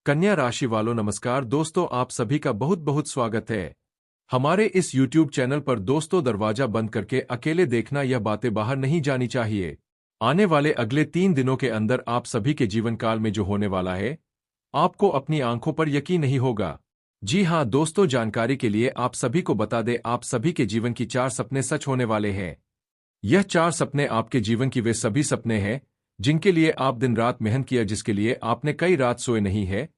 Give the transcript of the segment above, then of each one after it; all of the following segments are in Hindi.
कन्या राशि वालों नमस्कार दोस्तों, आप सभी का बहुत बहुत स्वागत है हमारे इस YouTube चैनल पर। दोस्तों, दरवाजा बंद करके अकेले देखना, यह बातें बाहर नहीं जानी चाहिए। आने वाले अगले 3 दिनों के अंदर आप सभी के जीवन काल में जो होने वाला है, आपको अपनी आंखों पर यकीन नहीं होगा। जी हाँ दोस्तों, जानकारी के लिए आप सभी को बता दें, आप सभी के जीवन की 4 सपने सच होने वाले हैं। यह 4 सपने आपके जीवन की वे सभी सपने हैं जिनके लिए आप दिन रात मेहनत किया, जिसके लिए आपने कई रात सोए नहीं है,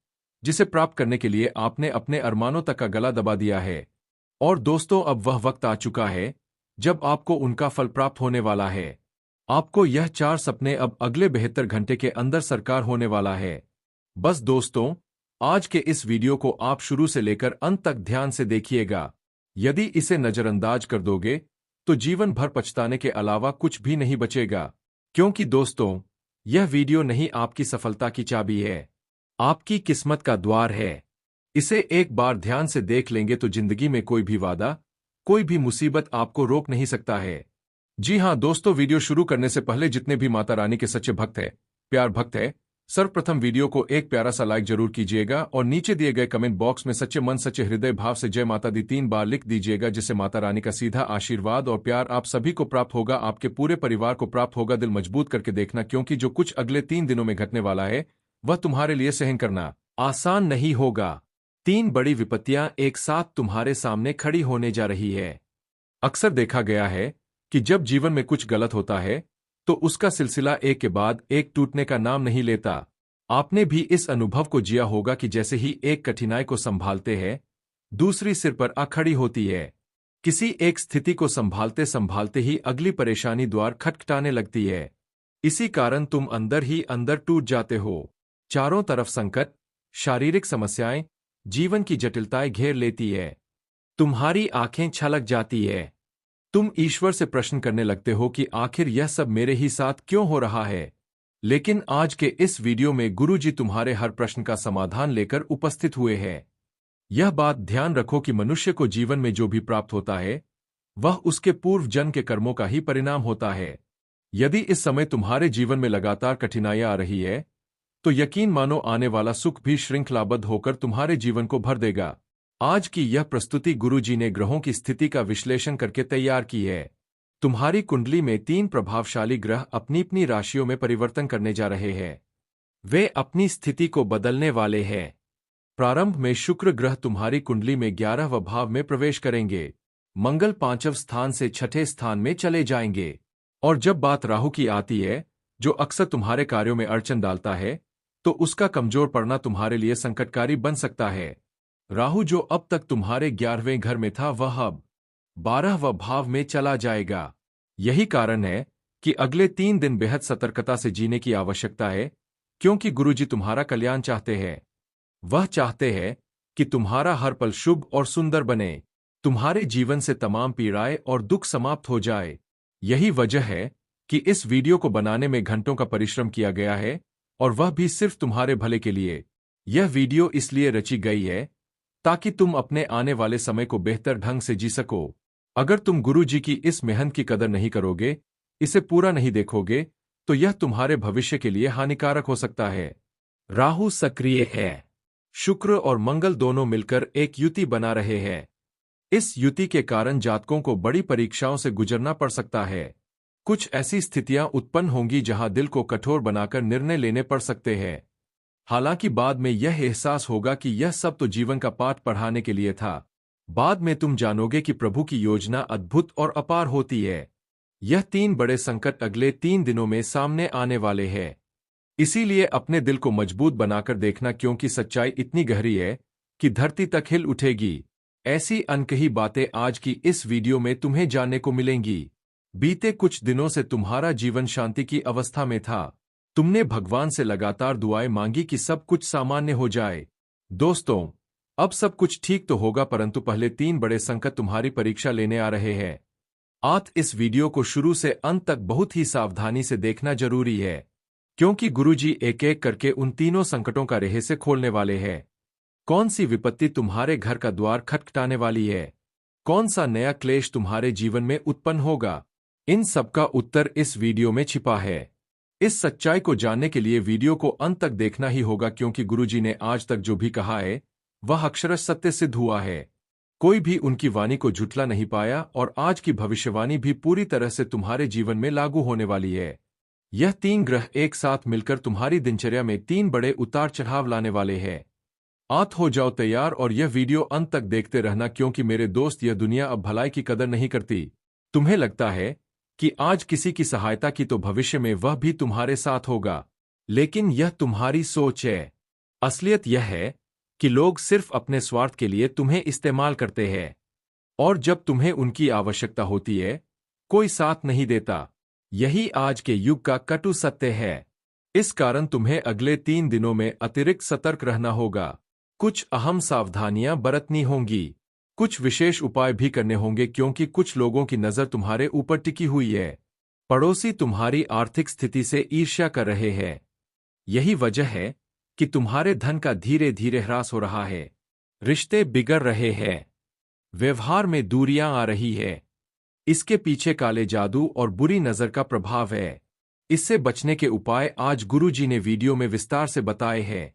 जिसे प्राप्त करने के लिए आपने अपने अरमानों तक का गला दबा दिया है। और दोस्तों, अब वह वक्त आ चुका है जब आपको उनका फल प्राप्त होने वाला है। आपको यह 4 सपने अब अगले 72 घंटे के अंदर साकार होने वाला है। बस दोस्तों, आज के इस वीडियो को आप शुरू से लेकर अंत तक ध्यान से देखिएगा। यदि इसे नजरअंदाज कर दोगे तो जीवन भर पछताने के अलावा कुछ भी नहीं बचेगा। क्योंकि दोस्तों, यह वीडियो नहीं आपकी सफलता की चाबी है, आपकी किस्मत का द्वार है। इसे एक बार ध्यान से देख लेंगे तो जिंदगी में कोई भी वादा, कोई भी मुसीबत आपको रोक नहीं सकता है। जी हाँ दोस्तों, वीडियो शुरू करने से पहले जितने भी माता रानी के सच्चे भक्त हैं, प्यार भक्त है, सर्वप्रथम वीडियो को एक प्यारा सा लाइक जरूर कीजिएगा और नीचे दिए गए कमेंट बॉक्स में सच्चे मन सच्चे हृदय भाव से जय माता दी 3 बार लिख दीजिएगा, जिससे माता रानी का सीधा आशीर्वाद और प्यार आप सभी को प्राप्त होगा, आपके पूरे परिवार को प्राप्त होगा। दिल मजबूत करके देखना, क्योंकि जो कुछ अगले 3 दिनों में घटने वाला है वह तुम्हारे लिए सहन करना आसान नहीं होगा। 3 बड़ी विपत्तियां एक साथ तुम्हारे सामने खड़ी होने जा रही है। अक्सर देखा गया है कि जब जीवन में कुछ गलत होता है तो उसका सिलसिला एक के बाद एक टूटने का नाम नहीं लेता। आपने भी इस अनुभव को जिया होगा कि जैसे ही एक कठिनाई को संभालते हैं, दूसरी सिर पर आ खड़ी होती है। किसी एक स्थिति को संभालते संभालते ही अगली परेशानी द्वार खटखटाने लगती है। इसी कारण तुम अंदर ही अंदर टूट जाते हो। चारों तरफ संकट, शारीरिक समस्याएं, जीवन की जटिलताएं घेर लेती है। तुम्हारी आंखें छलक जाती है। तुम ईश्वर से प्रश्न करने लगते हो कि आखिर यह सब मेरे ही साथ क्यों हो रहा है। लेकिन आज के इस वीडियो में गुरुजी तुम्हारे हर प्रश्न का समाधान लेकर उपस्थित हुए हैं। यह बात ध्यान रखो कि मनुष्य को जीवन में जो भी प्राप्त होता है वह उसके पूर्व जन्म के कर्मों का ही परिणाम होता है। यदि इस समय तुम्हारे जीवन में लगातार कठिनाइयां आ रही है तो यकीन मानो आने वाला सुख भी श्रृंखलाबद्ध होकर तुम्हारे जीवन को भर देगा। आज की यह प्रस्तुति गुरुजी ने ग्रहों की स्थिति का विश्लेषण करके तैयार की है। तुम्हारी कुंडली में 3 प्रभावशाली ग्रह अपनी अपनी राशियों में परिवर्तन करने जा रहे हैं। वे अपनी स्थिति को बदलने वाले हैं। प्रारंभ में शुक्र ग्रह तुम्हारी कुंडली में 11वें भाव में प्रवेश करेंगे। मंगल 5वें स्थान से 6ठे स्थान में चले जाएंगे। और जब बात राहु की आती है, जो अक्सर तुम्हारे कार्यों में अड़चन डालता है, तो उसका कमजोर पड़ना तुम्हारे लिए संकटकारी बन सकता है। राहु जो अब तक तुम्हारे 11वें घर में था, वह अब 12वें भाव में चला जाएगा। यही कारण है कि अगले 3 दिन बेहद सतर्कता से जीने की आवश्यकता है, क्योंकि गुरुजी तुम्हारा कल्याण चाहते हैं। वह चाहते हैं कि तुम्हारा हर पल शुभ और सुंदर बने, तुम्हारे जीवन से तमाम पीड़ाएं और दुख समाप्त हो जाए। यही वजह है कि इस वीडियो को बनाने में घंटों का परिश्रम किया गया है, और वह भी सिर्फ तुम्हारे भले के लिए। यह वीडियो इसलिए रची गई है ताकि तुम अपने आने वाले समय को बेहतर ढंग से जी सको। अगर तुम गुरुजी की इस मेहनत की कदर नहीं करोगे, इसे पूरा नहीं देखोगे, तो यह तुम्हारे भविष्य के लिए हानिकारक हो सकता है। राहु सक्रिय है। शुक्र और मंगल दोनों मिलकर एक युति बना रहे हैं। इस युति के कारण जातकों को बड़ी परीक्षाओं से गुजरना पड़ सकता है। कुछ ऐसी स्थितियां उत्पन्न होंगी जहां दिल को कठोर बनाकर निर्णय लेने पड़ सकते हैं। हालांकि बाद में यह एहसास होगा कि यह सब तो जीवन का पाठ पढ़ाने के लिए था। बाद में तुम जानोगे कि प्रभु की योजना अद्भुत और अपार होती है। यह 3 बड़े संकट अगले 3 दिनों में सामने आने वाले हैं। इसीलिए अपने दिल को मजबूत बनाकर देखना, क्योंकि सच्चाई इतनी गहरी है कि धरती तक हिल उठेगी। ऐसी अनकही बातें आज की इस वीडियो में तुम्हें जानने को मिलेंगी। बीते कुछ दिनों से तुम्हारा जीवन शांति की अवस्था में था। तुमने भगवान से लगातार दुआएं मांगी कि सब कुछ सामान्य हो जाए। दोस्तों, अब सब कुछ ठीक तो होगा, परंतु पहले 3 बड़े संकट तुम्हारी परीक्षा लेने आ रहे हैं। आज इस वीडियो को शुरू से अंत तक बहुत ही सावधानी से देखना जरूरी है, क्योंकि गुरुजी एक एक करके उन तीनों संकटों का रहस्य खोलने वाले हैं। कौन सी विपत्ति तुम्हारे घर का द्वार खटखटाने वाली है, कौन सा नया क्लेश तुम्हारे जीवन में उत्पन्न होगा, इन सबका उत्तर इस वीडियो में छिपा है। इस सच्चाई को जानने के लिए वीडियो को अंत तक देखना ही होगा, क्योंकि गुरुजी ने आज तक जो भी कहा है वह अक्षरशः सत्य सिद्ध हुआ है। कोई भी उनकी वाणी को झुठला नहीं पाया और आज की भविष्यवाणी भी पूरी तरह से तुम्हारे जीवन में लागू होने वाली है। यह 3 ग्रह एक साथ मिलकर तुम्हारी दिनचर्या में 3 बड़े उतार चढ़ाव लाने वाले हैं। आत हो जाओ तैयार और यह वीडियो अंत तक देखते रहना, क्योंकि मेरे दोस्त, यह दुनिया अब भलाई की कदर नहीं करती। तुम्हें लगता है कि आज किसी की सहायता की तो भविष्य में वह भी तुम्हारे साथ होगा, लेकिन यह तुम्हारी सोच है। असलियत यह है कि लोग सिर्फ अपने स्वार्थ के लिए तुम्हें इस्तेमाल करते हैं, और जब तुम्हें उनकी आवश्यकता होती है कोई साथ नहीं देता। यही आज के युग का कटु सत्य है। इस कारण तुम्हें अगले 3 दिनों में अतिरिक्त सतर्क रहना होगा। कुछ अहम सावधानियां बरतनी होंगी, कुछ विशेष उपाय भी करने होंगे, क्योंकि कुछ लोगों की नजर तुम्हारे ऊपर टिकी हुई है। पड़ोसी तुम्हारी आर्थिक स्थिति से ईर्ष्या कर रहे हैं। यही वजह है कि तुम्हारे धन का धीरे धीरे ह्रास हो रहा है। रिश्ते बिगड़ रहे हैं, व्यवहार में दूरियां आ रही है। इसके पीछे काले जादू और बुरी नजर का प्रभाव है। इससे बचने के उपाय आज गुरुजी ने वीडियो में विस्तार से बताए हैं।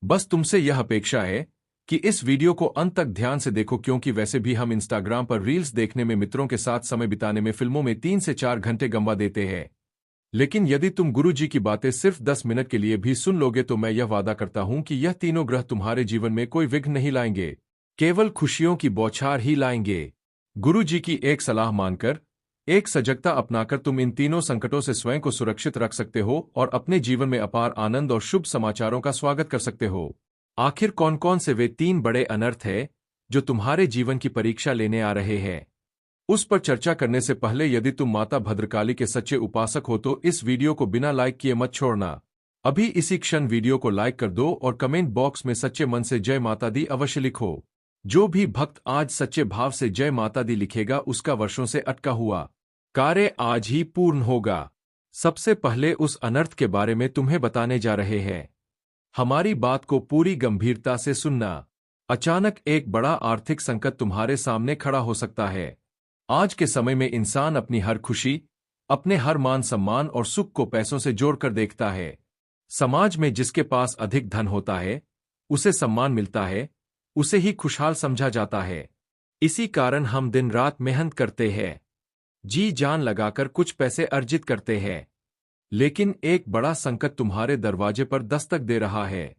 बस तुमसे यह अपेक्षा है कि इस वीडियो को अंत तक ध्यान से देखो, क्योंकि वैसे भी हम इंस्टाग्राम पर रील्स देखने में, मित्रों के साथ समय बिताने में, फिल्मों में 3 से 4 घंटे गंवा देते हैं। लेकिन यदि तुम गुरुजी की बातें सिर्फ 10 मिनट के लिए भी सुन लोगे तो मैं यह वादा करता हूं कि यह तीनों ग्रह तुम्हारे जीवन में कोई विघ्न नहीं लाएंगे, केवल खुशियों की बौछार ही लाएंगे। गुरुजी की एक सलाह मानकर, एक सजगता अपनाकर तुम इन तीनों संकटों से स्वयं को सुरक्षित रख सकते हो और अपने जीवन में अपार आनंद और शुभ समाचारों का स्वागत कर सकते हो। आखिर कौन कौन से वे 3 बड़े अनर्थ हैं जो तुम्हारे जीवन की परीक्षा लेने आ रहे हैं, उस पर चर्चा करने से पहले यदि तुम माता भद्रकाली के सच्चे उपासक हो तो इस वीडियो को बिना लाइक किए मत छोड़ना। अभी इसी क्षण वीडियो को लाइक कर दो और कमेंट बॉक्स में सच्चे मन से जय माता दी अवश्य लिखो। जो भी भक्त आज सच्चे भाव से जय माता दी लिखेगा उसका वर्षों से अटका हुआ कार्य आज ही पूर्ण होगा। सबसे पहले उस अनर्थ के बारे में तुम्हें बताने जा रहे हैं। हमारी बात को पूरी गंभीरता से सुनना। अचानक एक बड़ा आर्थिक संकट तुम्हारे सामने खड़ा हो सकता है। आज के समय में इंसान अपनी हर खुशी, अपने हर मान सम्मान और सुख को पैसों से जोड़कर देखता है। समाज में जिसके पास अधिक धन होता है उसे सम्मान मिलता है, उसे ही खुशहाल समझा जाता है। इसी कारण हम दिन रात मेहनत करते हैं, जी जान लगाकर कुछ पैसे अर्जित करते हैं। लेकिन एक बड़ा संकट तुम्हारे दरवाजे पर दस्तक दे रहा है।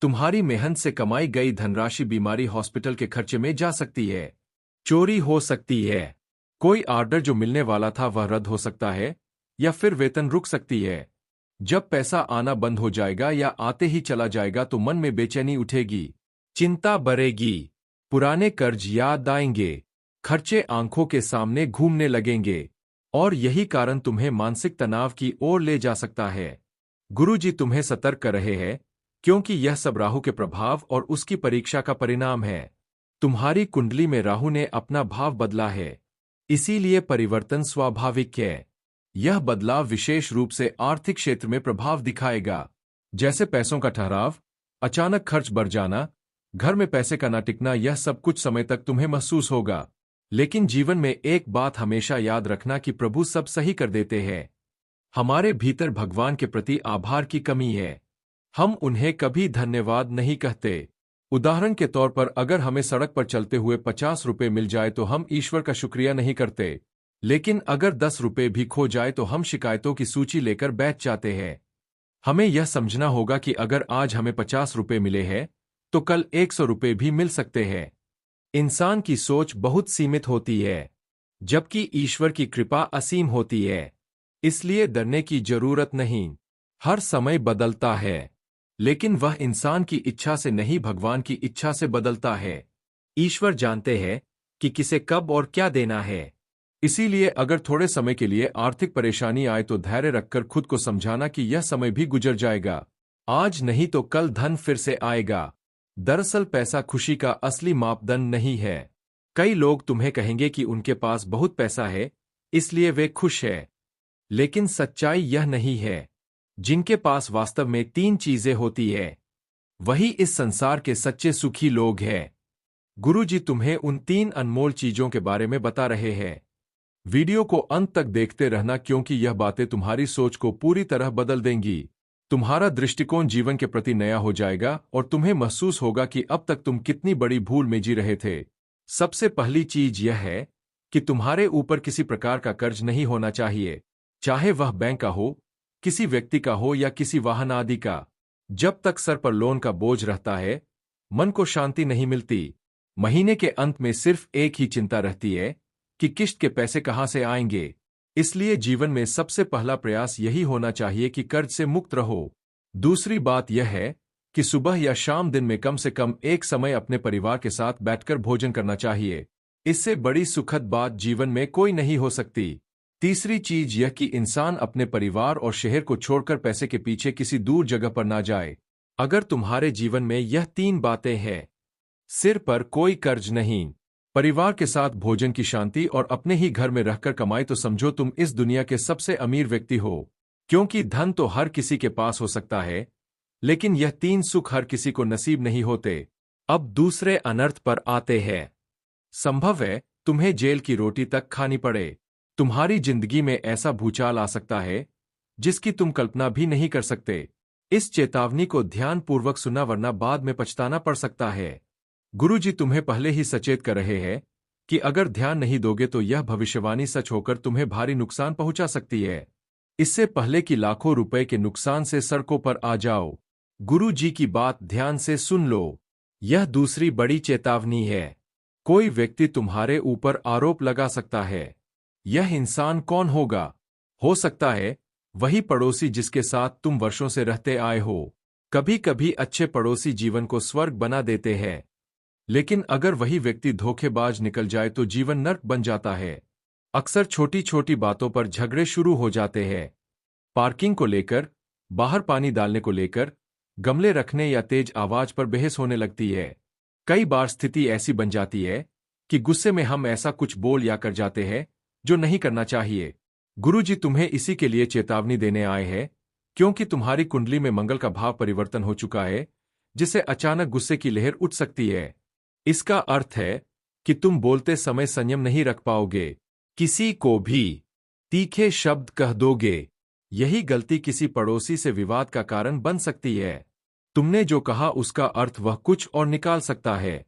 तुम्हारी मेहनत से कमाई गई धनराशि बीमारी, हॉस्पिटल के खर्चे में जा सकती है, चोरी हो सकती है, कोई ऑर्डर जो मिलने वाला था वह रद्द हो सकता है, या फिर वेतन रुक सकती है। जब पैसा आना बंद हो जाएगा या आते ही चला जाएगा तो मन में बेचैनी उठेगी, चिंता बढ़ेगी, पुराने कर्ज याद आएंगे, खर्चे आंखों के सामने घूमने लगेंगे, और यही कारण तुम्हें मानसिक तनाव की ओर ले जा सकता है। गुरुजी तुम्हें सतर्क कर रहे हैं, क्योंकि यह सब राहु के प्रभाव और उसकी परीक्षा का परिणाम है। तुम्हारी कुंडली में राहु ने अपना भाव बदला है, इसीलिए परिवर्तन स्वाभाविक है। यह बदलाव विशेष रूप से आर्थिक क्षेत्र में प्रभाव दिखाएगा, जैसे पैसों का ठहराव, अचानक खर्च बढ़ जाना, घर में पैसे का न टिकना। यह सब कुछ समय तक तुम्हें महसूस होगा, लेकिन जीवन में एक बात हमेशा याद रखना कि प्रभु सब सही कर देते हैं। हमारे भीतर भगवान के प्रति आभार की कमी है, हम उन्हें कभी धन्यवाद नहीं कहते। उदाहरण के तौर पर अगर हमें सड़क पर चलते हुए 50 रुपए मिल जाए तो हम ईश्वर का शुक्रिया नहीं करते, लेकिन अगर 10 रुपए भी खो जाए तो हम शिकायतों की सूची लेकर बैठ जाते हैं। हमें यह समझना होगा कि अगर आज हमें 50 रुपए मिले हैं तो कल 100 रुपए भी मिल सकते हैं। इंसान की सोच बहुत सीमित होती है, जबकि ईश्वर की कृपा असीम होती है। इसलिए डरने की जरूरत नहीं। हर समय बदलता है, लेकिन वह इंसान की इच्छा से नहीं, भगवान की इच्छा से बदलता है। ईश्वर जानते हैं कि किसे कब और क्या देना है। इसीलिए अगर थोड़े समय के लिए आर्थिक परेशानी आए तो धैर्य रखकर खुद को समझाना कि यह समय भी गुजर जाएगा, आज नहीं तो कल धन फिर से आएगा। दरअसल पैसा खुशी का असली मापदंड नहीं है। कई लोग तुम्हें कहेंगे कि उनके पास बहुत पैसा है इसलिए वे खुश हैं, लेकिन सच्चाई यह नहीं है। जिनके पास वास्तव में 3 चीजें होती है वही इस संसार के सच्चे सुखी लोग हैं। गुरुजी तुम्हें उन 3 अनमोल चीजों के बारे में बता रहे हैं। वीडियो को अंत तक देखते रहना क्योंकि यह बातें तुम्हारी सोच को पूरी तरह बदल देंगी। तुम्हारा दृष्टिकोण जीवन के प्रति नया हो जाएगा और तुम्हें महसूस होगा कि अब तक तुम कितनी बड़ी भूल में जी रहे थे। सबसे पहली चीज यह है कि तुम्हारे ऊपर किसी प्रकार का कर्ज नहीं होना चाहिए, चाहे वह बैंक का हो, किसी व्यक्ति का हो या किसी वाहन आदि का। जब तक सर पर लोन का बोझ रहता है, मन को शांति नहीं मिलती। महीने के अंत में सिर्फ एक ही चिंता रहती है कि किश्त के पैसे कहां से आएंगे। इसलिए जीवन में सबसे पहला प्रयास यही होना चाहिए कि कर्ज से मुक्त रहो। दूसरी बात यह है कि सुबह या शाम दिन में कम से कम एक समय अपने परिवार के साथ बैठकर भोजन करना चाहिए। इससे बड़ी सुखद बात जीवन में कोई नहीं हो सकती। तीसरी चीज यह कि इंसान अपने परिवार और शहर को छोड़कर पैसे के पीछे किसी दूर जगह पर ना जाए। अगर तुम्हारे जीवन में यह तीन बातें हैं, सिर पर कोई कर्ज नहीं, परिवार के साथ भोजन की शांति और अपने ही घर में रहकर कमाई, तो समझो तुम इस दुनिया के सबसे अमीर व्यक्ति हो। क्योंकि धन तो हर किसी के पास हो सकता है, लेकिन यह तीन सुख हर किसी को नसीब नहीं होते। अब दूसरे अनर्थ पर आते हैं। संभव है तुम्हें जेल की रोटी तक खानी पड़े। तुम्हारी जिंदगी में ऐसा भूचाल आ सकता है जिसकी तुम कल्पना भी नहीं कर सकते। इस चेतावनी को ध्यानपूर्वक सुनना, वरना बाद में पछताना पड़ सकता है। गुरुजी तुम्हें पहले ही सचेत कर रहे हैं कि अगर ध्यान नहीं दोगे तो यह भविष्यवाणी सच होकर तुम्हें भारी नुकसान पहुंचा सकती है। इससे पहले कि लाखों रुपए के नुकसान से सड़कों पर आ जाओ, गुरुजी की बात ध्यान से सुन लो। यह दूसरी बड़ी चेतावनी है। कोई व्यक्ति तुम्हारे ऊपर आरोप लगा सकता है। यह इंसान कौन होगा? हो सकता है वही पड़ोसी जिसके साथ तुम वर्षों से रहते आए हो। कभी कभी अच्छे पड़ोसी जीवन को स्वर्ग बना देते हैं, लेकिन अगर वही व्यक्ति धोखेबाज निकल जाए तो जीवन नर्क बन जाता है। अक्सर छोटी छोटी बातों पर झगड़े शुरू हो जाते हैं। पार्किंग को लेकर, बाहर पानी डालने को लेकर, गमले रखने या तेज आवाज पर बहस होने लगती है। कई बार स्थिति ऐसी बन जाती है कि गुस्से में हम ऐसा कुछ बोल या कर जाते हैं जो नहीं करना चाहिए। गुरुजी तुम्हें इसी के लिए चेतावनी देने आए हैं, क्योंकि तुम्हारी कुंडली में मंगल का भाव परिवर्तन हो चुका है, जिससे अचानक गुस्से की लहर उठ सकती है। इसका अर्थ है कि तुम बोलते समय संयम नहीं रख पाओगे, किसी को भी तीखे शब्द कह दोगे। यही गलती किसी पड़ोसी से विवाद का कारण बन सकती है। तुमने जो कहा उसका अर्थ वह कुछ और निकाल सकता है।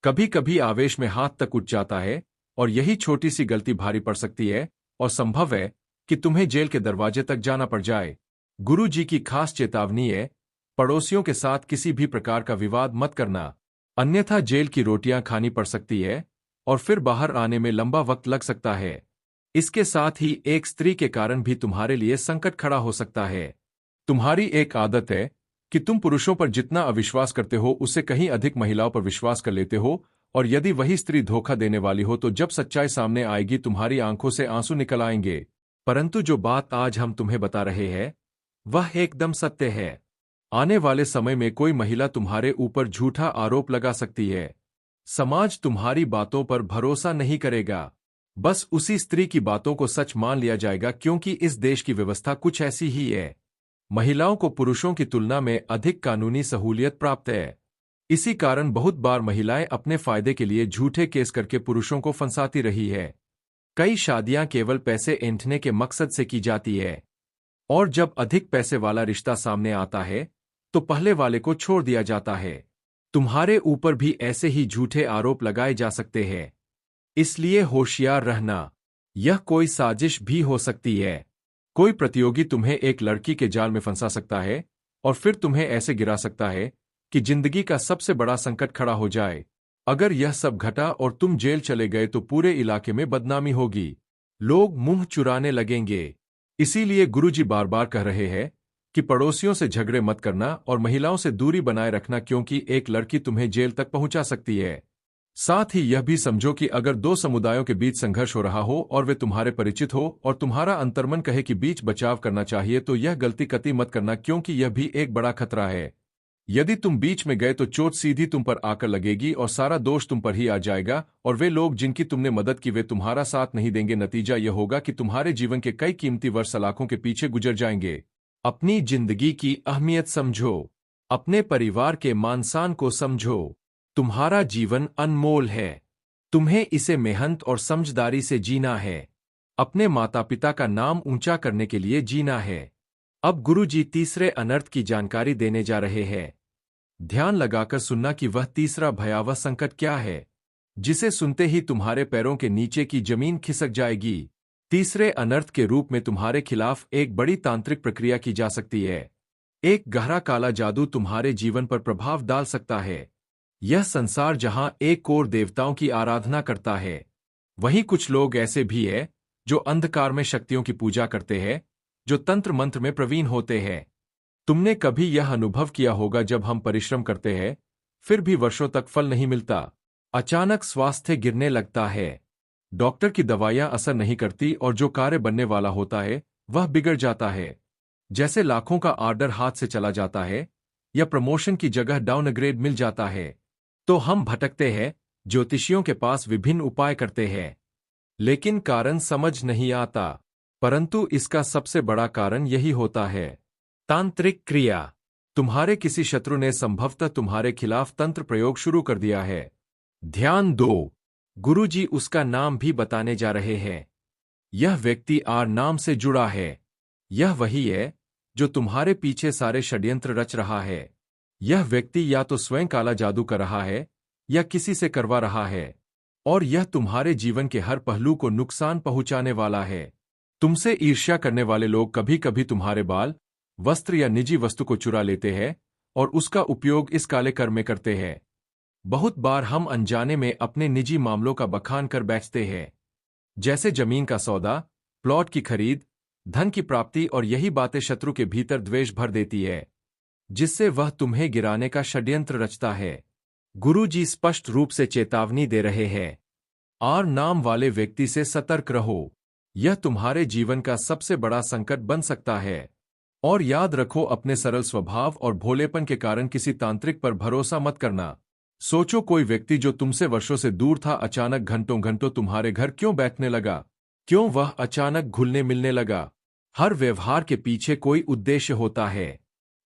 कभी कभी आवेश में हाथ तक उठ जाता है और यही छोटी सी गलती भारी पड़ सकती है और संभव है कि तुम्हें जेल के दरवाजे तक जाना पड़ जाए। गुरु जी की खास चेतावनी है, पड़ोसियों के साथ किसी भी प्रकार का विवाद मत करना, अन्यथा जेल की रोटियां खानी पड़ सकती है और फिर बाहर आने में लंबा वक्त लग सकता है। इसके साथ ही एक स्त्री के कारण भी तुम्हारे लिए संकट खड़ा हो सकता है। तुम्हारी एक आदत है कि तुम पुरुषों पर जितना अविश्वास करते हो उससे कहीं अधिक महिलाओं पर विश्वास कर लेते हो, और यदि वही स्त्री धोखा देने वाली हो तो जब सच्चाई सामने आएगी तुम्हारी आंखों से आंसू निकल आएंगे। परंतु जो बात आज हम तुम्हें बता रहे हैं वह एकदम सत्य है। आने वाले समय में कोई महिला तुम्हारे ऊपर झूठा आरोप लगा सकती है। समाज तुम्हारी बातों पर भरोसा नहीं करेगा, बस उसी स्त्री की बातों को सच मान लिया जाएगा, क्योंकि इस देश की व्यवस्था कुछ ऐसी ही है। महिलाओं को पुरुषों की तुलना में अधिक कानूनी सहूलियत प्राप्त है। इसी कारण बहुत बार महिलाएं अपने फायदे के लिए झूठे केस करके पुरुषों को फंसाती रही है। कई शादियां केवल पैसे ऐंठने के मकसद से की जाती है, और जब अधिक पैसे वाला रिश्ता सामने आता है तो पहले वाले को छोड़ दिया जाता है। तुम्हारे ऊपर भी ऐसे ही झूठे आरोप लगाए जा सकते हैं, इसलिए होशियार रहना। यह कोई साजिश भी हो सकती है। कोई प्रतियोगी तुम्हें एक लड़की के जाल में फंसा सकता है और फिर तुम्हें ऐसे गिरा सकता है कि जिंदगी का सबसे बड़ा संकट खड़ा हो जाए। अगर यह सब घटा और तुम जेल चले गए तो पूरे इलाके में बदनामी होगी, लोग मुंह चुराने लगेंगे। इसीलिए गुरुजी बार बार कह रहे हैं कि पड़ोसियों से झगड़े मत करना और महिलाओं से दूरी बनाए रखना, क्योंकि एक लड़की तुम्हें जेल तक पहुंचा सकती है। साथ ही यह भी समझो कि अगर दो समुदायों के बीच संघर्ष हो रहा हो और वे तुम्हारे परिचित हो और तुम्हारा अंतर्मन कहे कि बीच बचाव करना चाहिए, तो यह गलती कतई मत करना, क्योंकि यह भी एक बड़ा खतरा है। यदि तुम बीच में गए तो चोट सीधी तुम पर आकर लगेगी और सारा दोष तुम पर ही आ जाएगा, और वे लोग जिनकी तुमने मदद की वे तुम्हारा साथ नहीं देंगे। नतीजा यह होगा कि तुम्हारे जीवन के कई कीमती वर्ष सलाखों के पीछे गुजर जाएंगे। अपनी जिंदगी की अहमियत समझो, अपने परिवार के मान-सम्मान को समझो। तुम्हारा जीवन अनमोल है, तुम्हें इसे मेहनत और समझदारी से जीना है। अपने माता पिता का नाम ऊंचा करने के लिए जीना है। अब गुरुजी तीसरे अनर्थ की जानकारी देने जा रहे हैं। ध्यान लगाकर सुनना कि वह तीसरा भयावह संकट क्या है, जिसे सुनते ही तुम्हारे पैरों के नीचे की जमीन खिसक जाएगी। तीसरे अनर्थ के रूप में तुम्हारे खिलाफ एक बड़ी तांत्रिक प्रक्रिया की जा सकती है। एक गहरा काला जादू तुम्हारे जीवन पर प्रभाव डाल सकता है। यह संसार जहां एक ओर देवताओं की आराधना करता है, वहीं कुछ लोग ऐसे भी हैं जो अंधकार में शक्तियों की पूजा करते हैं, जो तंत्र मंत्र में प्रवीण होते हैं। तुमने कभी यह अनुभव किया होगा, जब हम परिश्रम करते हैं फिर भी वर्षों तक फल नहीं मिलता। अचानक स्वास्थ्य गिरने लगता है, डॉक्टर की दवाइयां असर नहीं करती और जो कार्य बनने वाला होता है वह बिगड़ जाता है। जैसे लाखों का ऑर्डर हाथ से चला जाता है या प्रमोशन की जगह डाउनग्रेड मिल जाता है। तो हम भटकते हैं, ज्योतिषियों के पास विभिन्न उपाय करते हैं, लेकिन कारण समझ नहीं आता। परंतु इसका सबसे बड़ा कारण यही होता है, तांत्रिक क्रिया। तुम्हारे किसी शत्रु ने संभवतः तुम्हारे खिलाफ तंत्र प्रयोग शुरू कर दिया है। ध्यान दो, गुरुजी उसका नाम भी बताने जा रहे हैं। यह व्यक्ति आर नाम से जुड़ा है। यह वही है जो तुम्हारे पीछे सारे षड्यंत्र रच रहा है। यह व्यक्ति या तो स्वयं काला जादू कर रहा है या किसी से करवा रहा है, और यह तुम्हारे जीवन के हर पहलू को नुकसान पहुंचाने वाला है। तुमसे ईर्ष्या करने वाले लोग कभी कभी तुम्हारे बाल, वस्त्र या निजी वस्तु को चुरा लेते हैं और उसका उपयोग इस काले कर्म में करते हैं। बहुत बार हम अनजाने में अपने निजी मामलों का बखान कर बैठते हैं, जैसे जमीन का सौदा, प्लॉट की खरीद, धन की प्राप्ति, और यही बातें शत्रु के भीतर द्वेष भर देती है, जिससे वह तुम्हें गिराने का षड्यंत्र रचता है। गुरुजी स्पष्ट रूप से चेतावनी दे रहे हैं, आर नाम वाले व्यक्ति से सतर्क रहो। यह तुम्हारे जीवन का सबसे बड़ा संकट बन सकता है। और याद रखो, अपने सरल स्वभाव और भोलेपन के कारण किसी तांत्रिक पर भरोसा मत करना। सोचो, कोई व्यक्ति जो तुमसे वर्षों से दूर था अचानक घंटों घंटों तुम्हारे घर क्यों बैठने लगा? क्यों वह अचानक घुलने मिलने लगा? हर व्यवहार के पीछे कोई उद्देश्य होता है।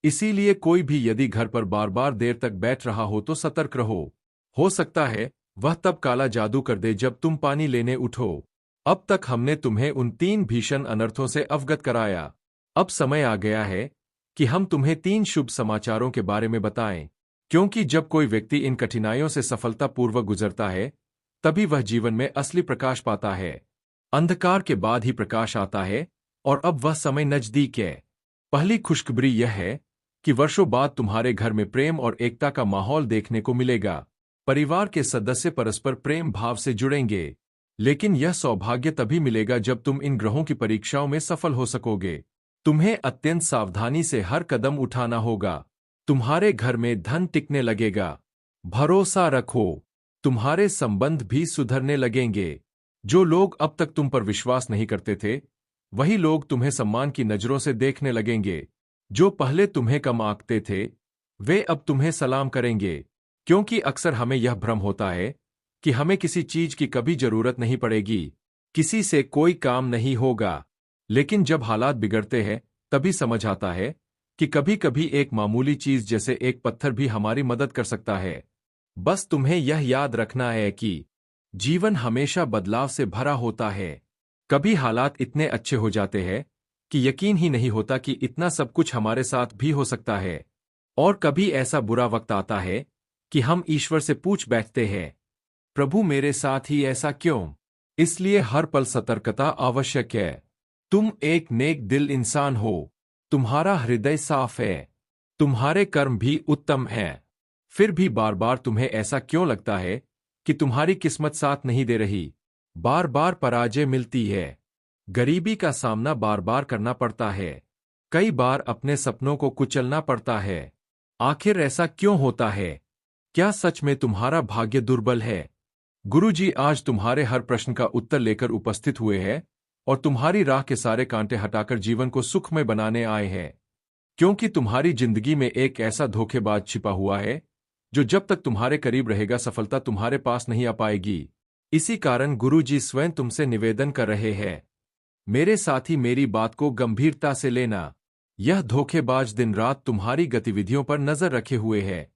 इसीलिए कोई भी यदि घर पर बार बार देर तक बैठ रहा हो तो सतर्क रहो। हो सकता है वह तब काला जादू कर दे जब तुम पानी लेने उठो। अब तक हमने तुम्हें उन 3 भीषण अनर्थों से अवगत कराया। अब समय आ गया है कि हम तुम्हें 3 शुभ समाचारों के बारे में बताएं, क्योंकि जब कोई व्यक्ति इन कठिनाइयों से सफलतापूर्वक गुजरता है, तभी वह जीवन में असली प्रकाश पाता है। अंधकार के बाद ही प्रकाश आता है, और अब वह समय नजदीक है। पहली खुशखबरी यह है कि वर्षों बाद तुम्हारे घर में प्रेम और एकता का माहौल देखने को मिलेगा। परिवार के सदस्य परस्पर प्रेम भाव से जुड़ेंगे। लेकिन यह सौभाग्य तभी मिलेगा जब तुम इन ग्रहों की परीक्षाओं में सफल हो सकोगे। तुम्हें अत्यंत सावधानी से हर कदम उठाना होगा। तुम्हारे घर में धन टिकने लगेगा। भरोसा रखो, तुम्हारे संबंध भी सुधरने लगेंगे। जो लोग अब तक तुम पर विश्वास नहीं करते थे, वही लोग तुम्हें सम्मान की नजरों से देखने लगेंगे। जो पहले तुम्हें कम आंकते थे, वे अब तुम्हें सलाम करेंगे। क्योंकि अक्सर हमें यह भ्रम होता है कि हमें किसी चीज की कभी जरूरत नहीं पड़ेगी, किसी से कोई काम नहीं होगा। लेकिन जब हालात बिगड़ते हैं, तभी समझ आता है कि कभी कभी एक मामूली चीज जैसे एक पत्थर भी हमारी मदद कर सकता है। बस तुम्हें यह याद रखना है कि जीवन हमेशा बदलाव से भरा होता है। कभी हालात इतने अच्छे हो जाते हैं कि यकीन ही नहीं होता कि इतना सब कुछ हमारे साथ भी हो सकता है। और कभी ऐसा बुरा वक्त आता है कि हम ईश्वर से पूछ बैठते हैं, प्रभु मेरे साथ ही ऐसा क्यों? इसलिए हर पल सतर्कता आवश्यक है। तुम एक नेक दिल इंसान हो, तुम्हारा हृदय साफ है, तुम्हारे कर्म भी उत्तम हैं। फिर भी बार बार तुम्हें ऐसा क्यों लगता है कि तुम्हारी किस्मत साथ नहीं दे रही? बार बार पराजय मिलती है, गरीबी का सामना बार बार करना पड़ता है, कई बार अपने सपनों को कुचलना पड़ता है। आखिर ऐसा क्यों होता है? क्या सच में तुम्हारा भाग्य दुर्बल है? गुरुजी आज तुम्हारे हर प्रश्न का उत्तर लेकर उपस्थित हुए हैं और तुम्हारी राह के सारे कांटे हटाकर जीवन को सुखमय बनाने आए हैं। क्योंकि तुम्हारी जिंदगी में एक ऐसा धोखेबाज छिपा हुआ है जो जब तक तुम्हारे करीब रहेगा सफलता तुम्हारे पास नहीं आ पाएगी। इसी कारण गुरुजी स्वयं तुमसे निवेदन कर रहे हैं, मेरे साथी मेरी बात को गंभीरता से लेना। यह धोखेबाज दिन रात तुम्हारी गतिविधियों पर नजर रखे हुए है।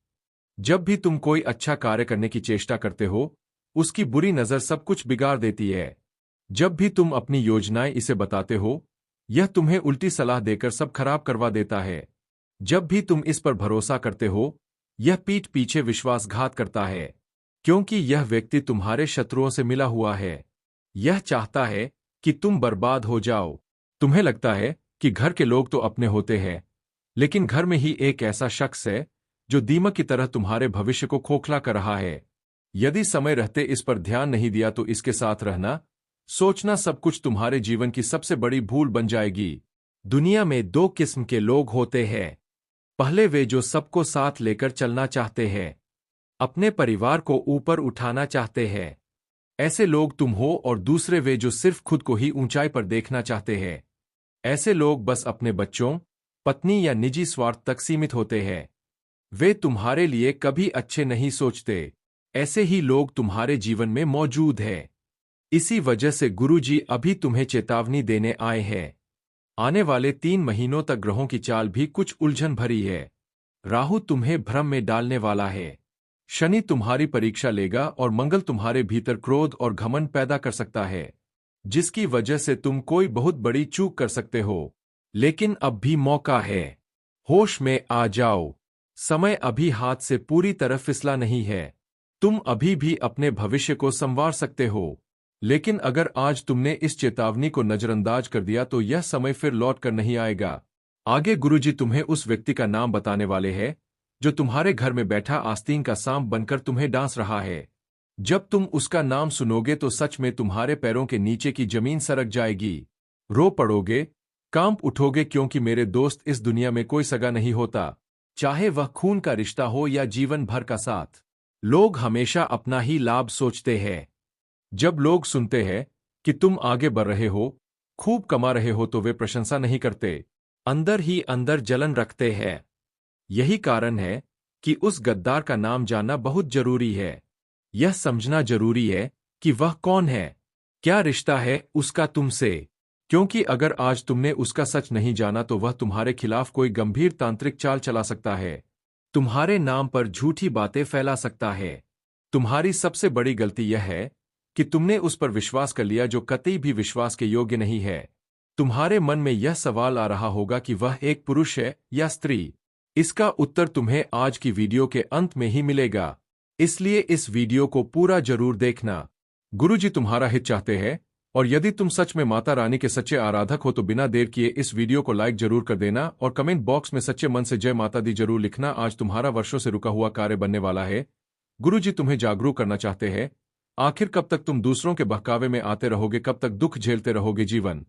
जब भी तुम कोई अच्छा कार्य करने की चेष्टा करते हो, उसकी बुरी नजर सब कुछ बिगाड़ देती है। जब भी तुम अपनी योजनाएं इसे बताते हो, यह तुम्हें उल्टी सलाह देकर सब खराब करवा देता है। जब भी तुम इस पर भरोसा करते हो, यह पीठ पीछे विश्वासघात करता है, क्योंकि यह व्यक्ति तुम्हारे शत्रुओं से मिला हुआ है। यह चाहता है कि तुम बर्बाद हो जाओ। तुम्हें लगता है कि घर के लोग तो अपने होते हैं, लेकिन घर में ही एक ऐसा शख्स है जो दीमक की तरह तुम्हारे भविष्य को खोखला कर रहा है। यदि समय रहते इस पर ध्यान नहीं दिया तो इसके साथ रहना, सोचना सब कुछ तुम्हारे जीवन की सबसे बड़ी भूल बन जाएगी। दुनिया में दो किस्म के लोग होते हैं। पहले वे जो सबको साथ लेकर चलना चाहते हैं, अपने परिवार को ऊपर उठाना चाहते हैं। ऐसे लोग तुम हो। और दूसरे वे जो सिर्फ खुद को ही ऊंचाई पर देखना चाहते हैं। ऐसे लोग बस अपने बच्चों, पत्नी या निजी स्वार्थ तक सीमित होते हैं। वे तुम्हारे लिए कभी अच्छे नहीं सोचते। ऐसे ही लोग तुम्हारे जीवन में मौजूद हैं। इसी वजह से गुरुजी अभी तुम्हें चेतावनी देने आए हैं। आने वाले 3 महीनों तक ग्रहों की चाल भी कुछ उलझन भरी है। राहु तुम्हें भ्रम में डालने वाला है। शनि तुम्हारी परीक्षा लेगा और मंगल तुम्हारे भीतर क्रोध और घमंड पैदा कर सकता है, जिसकी वजह से तुम कोई बहुत बड़ी चूक कर सकते हो। लेकिन अब भी मौका है। होश में आ जाओ। समय अभी हाथ से पूरी तरह फिसला नहीं है। तुम अभी भी अपने भविष्य को संवार सकते हो। लेकिन अगर आज तुमने इस चेतावनी को नजरअंदाज कर दिया तो यह समय फिर लौट कर नहीं आएगा। आगे गुरुजी तुम्हें उस व्यक्ति का नाम बताने वाले हैं जो तुम्हारे घर में बैठा आस्तीन का सांप बनकर तुम्हें डांस रहा है। जब तुम उसका नाम सुनोगे तो सच में तुम्हारे पैरों के नीचे की जमीन सरक जाएगी। रो पड़ोगे, कांप उठोगे, क्योंकि मेरे दोस्त, इस दुनिया में कोई सगा नहीं होता, चाहे वह खून का रिश्ता हो या जीवन भर का साथ। लोग हमेशा अपना ही लाभ सोचते हैं। जब लोग सुनते हैं कि तुम आगे बढ़ रहे हो, खूब कमा रहे हो, तो वे प्रशंसा नहीं करते, अंदर ही अंदर जलन रखते हैं। यही कारण है कि उस गद्दार का नाम जानना बहुत जरूरी है। यह समझना जरूरी है कि वह कौन है, क्या रिश्ता है उसका तुमसे। क्योंकि अगर आज तुमने उसका सच नहीं जाना तो वह तुम्हारे खिलाफ कोई गंभीर तांत्रिक चाल चला सकता है, तुम्हारे नाम पर झूठी बातें फैला सकता है। तुम्हारी सबसे बड़ी गलती यह है कि तुमने उस पर विश्वास कर लिया जो कतई भी विश्वास के योग्य नहीं है। तुम्हारे मन में यह सवाल आ रहा होगा कि वह एक पुरुष है या स्त्री। इसका उत्तर तुम्हें आज की वीडियो के अंत में ही मिलेगा, इसलिए इस वीडियो को पूरा जरूर देखना। गुरुजी तुम्हारा हित चाहते हैं, और यदि तुम सच में माता रानी के सच्चे आराधक हो तो बिना देर किए इस वीडियो को लाइक जरूर कर देना और कमेंट बॉक्स में सच्चे मन से जय माता दी जरूर लिखना। आज तुम्हारा वर्षों से रुका हुआ कार्य बनने वाला है। गुरुजी तुम्हें जागरूक करना चाहते हैं। आखिर कब तक तुम दूसरों के बहकावे में आते रहोगे, कब तक दुख झेलते रहोगे। जीवन